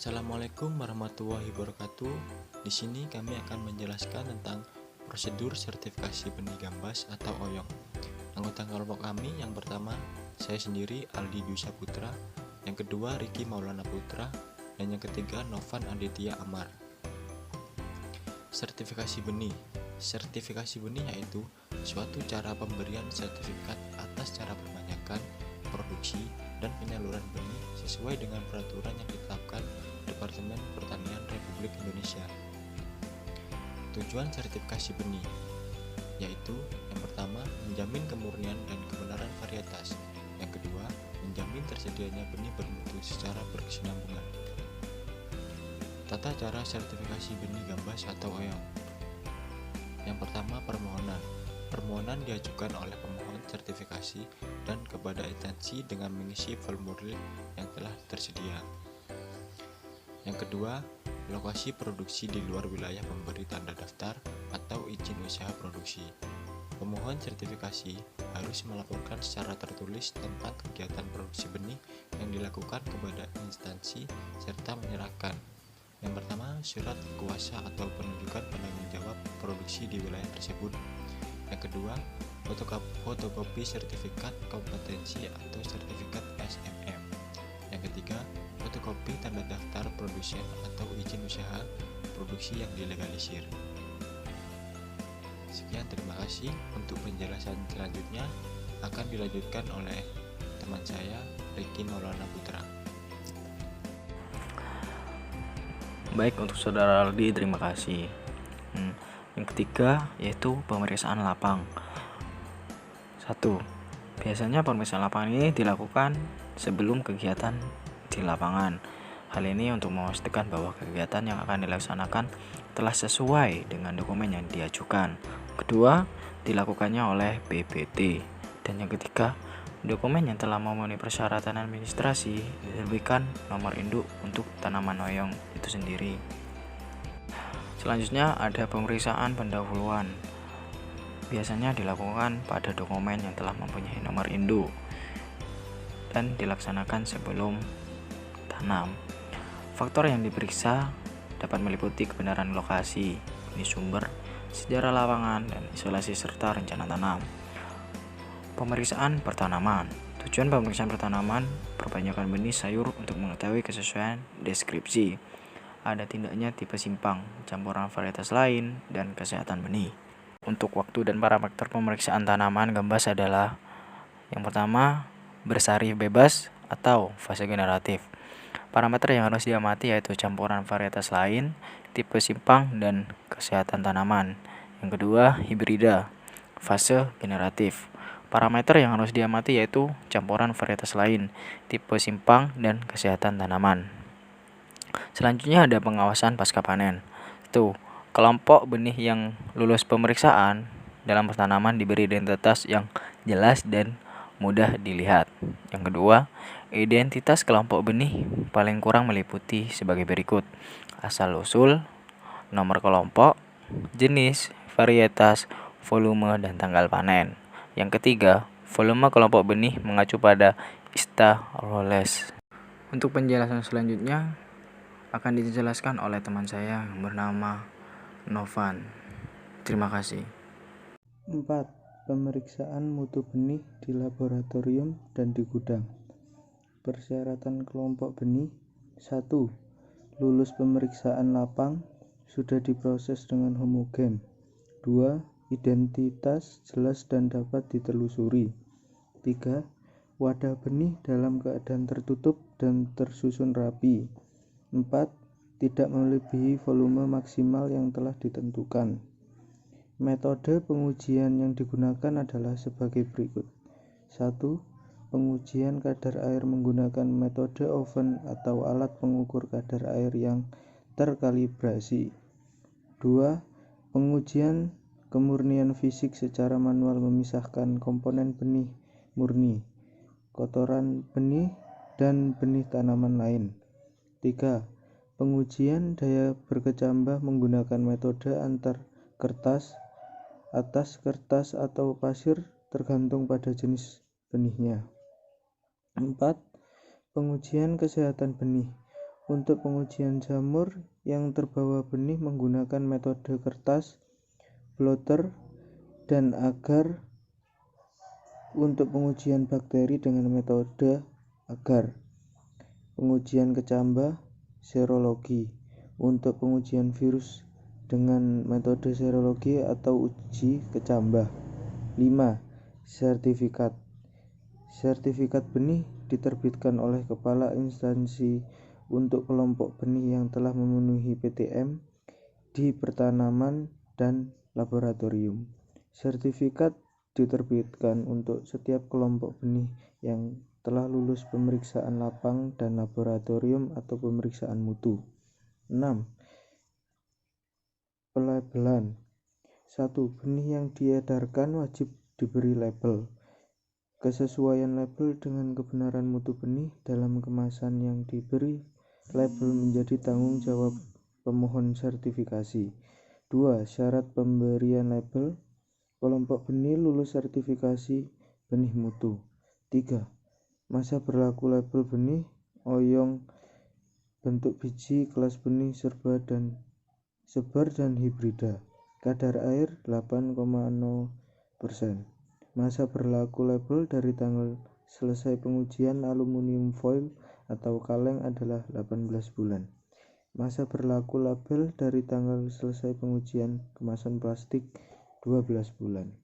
Assalamualaikum warahmatullahi wabarakatuh. Di sini kami akan menjelaskan tentang prosedur sertifikasi benih gambas atau oyong. Anggota kelompok kami yang pertama, saya sendiri Aldi Dwi Saputra, yang kedua Riki Maulana Putra, dan yang ketiga Novan Aditya Amar. Sertifikasi benih. Sertifikasi benih yaitu suatu cara pemberian sertifikat atas cara perbanyakan, produksi, dan penyaluran benih sesuai dengan peraturan yang ditetapkan Departemen Pertanian Republik Indonesia. Tujuan sertifikasi benih yaitu yang pertama, menjamin kemurnian dan kebenaran varietas. Yang kedua, menjamin tersedianya benih bermutu secara berkesinambungan. Tata cara sertifikasi benih gambas atau oyong. Yang pertama, permohonan. Permohonan diajukan oleh pemohon sertifikasi dan kepada instansi dengan mengisi formulir yang telah tersedia. Yang kedua, lokasi produksi di luar wilayah pemberi tanda daftar atau izin usaha produksi. Pemohon sertifikasi harus melaporkan secara tertulis tentang kegiatan produksi benih yang dilakukan kepada instansi serta menyerahkan yang pertama, surat kuasa atau penunjukan penanggung jawab produksi di wilayah tersebut. Yang kedua, fotokopi sertifikat kompetensi atau sertifikat SMM. Yang ketiga, fotokopi tanda daftar produsen atau izin usaha produksi yang dilegalisir. Sekian, terima kasih. Untuk penjelasan selanjutnya akan dilanjutkan oleh teman saya, Riki Maulana Putra. Baik, untuk saudara Aldi, terima kasih. Yang ketiga yaitu pemeriksaan lapang. 1. Biasanya pemeriksaan lapangan ini dilakukan sebelum kegiatan di lapangan. Hal ini untuk memastikan bahwa kegiatan yang akan dilaksanakan telah sesuai dengan dokumen yang diajukan. Kedua, dilakukannya oleh BPT. Dan yang ketiga, dokumen yang telah memenuhi persyaratan administrasi diterbitkan nomor induk untuk tanaman oyong itu sendiri. Selanjutnya ada pemeriksaan pendahuluan. Biasanya dilakukan pada dokumen yang telah mempunyai nomor induk dan dilaksanakan sebelum tanam. Faktor yang diperiksa dapat meliputi kebenaran lokasi, benih sumber, sejarah lapangan, dan isolasi serta rencana tanam. Pemeriksaan pertanaman. Tujuan pemeriksaan pertanaman, perbanyakan benih sayur untuk mengetahui kesesuaian deskripsi. Ada tindaknya tipe simpang, campuran varietas lain, dan kesehatan benih. Untuk waktu dan parameter pemeriksaan tanaman gambas adalah yang pertama, bersari bebas atau fase generatif. Parameter yang harus diamati yaitu campuran varietas lain, tipe simpang, dan kesehatan tanaman. Yang kedua, hibrida, fase generatif. Parameter yang harus diamati yaitu campuran varietas lain, tipe simpang, dan kesehatan tanaman. Selanjutnya ada pengawasan pasca panen. Kelompok benih yang lulus pemeriksaan dalam pertanaman diberi identitas yang jelas dan mudah dilihat. Yang kedua, identitas kelompok benih paling kurang meliputi sebagai berikut: asal-usul, nomor kelompok, jenis, varietas, volume, dan tanggal panen. Yang ketiga, volume kelompok benih mengacu pada ISTA Roles. Untuk penjelasan selanjutnya akan dijelaskan oleh teman saya yang bernama Novan. Terima kasih. 4. Pemeriksaan mutu benih di laboratorium dan di gudang. Persyaratan kelompok benih. 1. Lulus pemeriksaan lapang, sudah diproses dengan homogen. 2. Identitas jelas dan dapat ditelusuri. 3. Wadah benih dalam keadaan tertutup dan tersusun rapi. 4. Tidak melebihi volume maksimal yang telah ditentukan. Metode pengujian yang digunakan adalah sebagai berikut. 1. Pengujian kadar air menggunakan metode oven atau alat pengukur kadar air yang terkalibrasi. 2. Pengujian kemurnian fisik secara manual memisahkan komponen benih murni, kotoran benih, dan benih tanaman lain. 3. Pengujian daya berkecambah menggunakan metode antar kertas, atas kertas atau pasir tergantung pada jenis benihnya. 4. Pengujian kesehatan benih. Untuk pengujian jamur yang terbawa benih menggunakan metode kertas, blotter, dan agar. Untuk pengujian bakteri dengan metode agar. Pengujian kecambah, serologi. Untuk pengujian virus dengan metode serologi atau uji kecambah. 5. Sertifikat. Sertifikat benih diterbitkan oleh kepala instansi untuk kelompok benih yang telah memenuhi PTM di pertanaman dan laboratorium. Sertifikat diterbitkan untuk setiap kelompok benih yang telah lulus pemeriksaan lapang dan laboratorium atau pemeriksaan mutu. 6. Pelabelan. 1. Benih yang diedarkan wajib diberi label. Kesesuaian label dengan kebenaran mutu benih dalam kemasan yang diberi label menjadi tanggung jawab pemohon sertifikasi. 2. Syarat pemberian label. Kelompok benih lulus sertifikasi benih mutu. 3. Masa berlaku label benih, oyong, bentuk biji, kelas benih, sebar dan hibrida. Kadar air 8,0%. Masa berlaku label dari tanggal selesai pengujian aluminium foil atau kaleng adalah 18 bulan. Masa berlaku label dari tanggal selesai pengujian kemasan plastik 12 bulan.